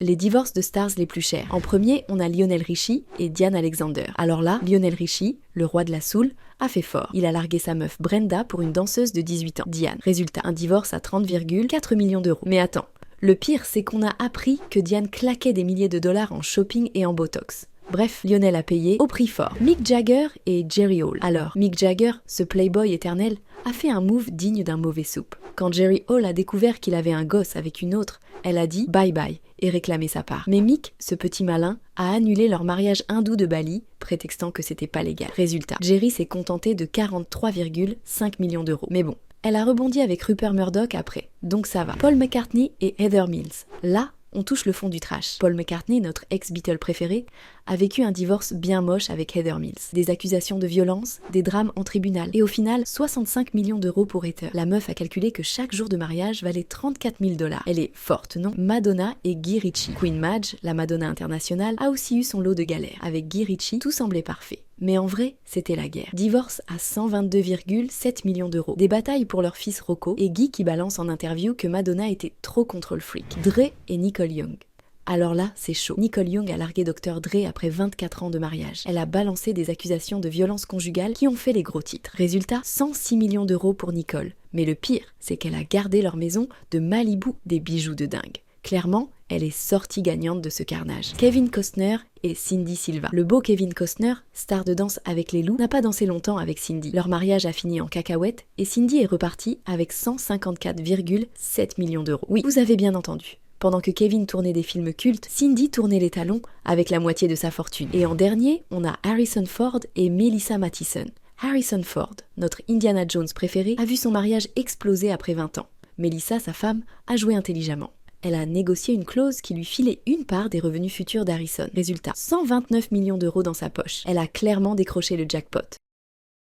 Les divorces de stars les plus chers. En premier, on a Lionel Richie et Diane Alexander. Alors là, Lionel Richie, le roi de la soul, a fait fort. Il a largué sa meuf Brenda pour une danseuse de 18 ans, Diane. Résultat, un divorce à 30,4 millions d'euros. Mais attends, le pire, c'est qu'on a appris que Diane claquait des milliers de dollars en shopping et en botox. Bref, Lionel a payé au prix fort. Mick Jagger et Jerry Hall. Alors, Mick Jagger, ce playboy éternel, a fait un move digne d'un mauvais soupe. Quand Jerry Hall a découvert qu'il avait un gosse avec une autre, elle a dit bye bye et réclamé sa part. Mais Mick, ce petit malin, a annulé leur mariage hindou de Bali, prétextant que c'était pas légal. Résultat, Jerry s'est contenté de 43,5 millions d'euros. Mais bon, elle a rebondi avec Rupert Murdoch après, donc ça va. Paul McCartney et Heather Mills. Là, on touche le fond du trash. Paul McCartney, notre ex-Beatle préféré, a vécu un divorce bien moche avec Heather Mills. Des accusations de violence, des drames en tribunal. Et au final, 65 millions d'euros pour Heather. La meuf a calculé que chaque jour de mariage valait 34 000 $. Elle est forte, non? Madonna et Guy Ritchie. Queen Madge, la Madonna internationale, a aussi eu son lot de galères. Avec Guy Ritchie, tout semblait parfait. Mais en vrai, c'était la guerre. Divorce à 122,7 millions d'euros. Des batailles pour leur fils Rocco et Guy qui balance en interview que Madonna était trop control freak. Dre et Nicole Young. Alors là, c'est chaud. Nicole Young a largué Dr. Dre après 24 ans de mariage. Elle a balancé des accusations de violence conjugale qui ont fait les gros titres. Résultat, 106 millions d'euros pour Nicole. Mais le pire, c'est qu'elle a gardé leur maison de Malibu, des bijoux de dingue. Clairement, elle est sortie gagnante de ce carnage. Kevin Costner et Cindy Silva. Le beau Kevin Costner, star de Danse avec les loups, n'a pas dansé longtemps avec Cindy. Leur mariage a fini en cacahuète et Cindy est repartie avec 154,7 millions d'euros. Oui, vous avez bien entendu. Pendant que Kevin tournait des films cultes, Cindy tournait les talons avec la moitié de sa fortune. Et en dernier, on a Harrison Ford et Melissa Mathison. Harrison Ford, notre Indiana Jones préféré, a vu son mariage exploser après 20 ans. Melissa, sa femme, a joué intelligemment. Elle a négocié une clause qui lui filait une part des revenus futurs d'Harrison. Résultat, 129 millions d'euros dans sa poche. Elle a clairement décroché le jackpot.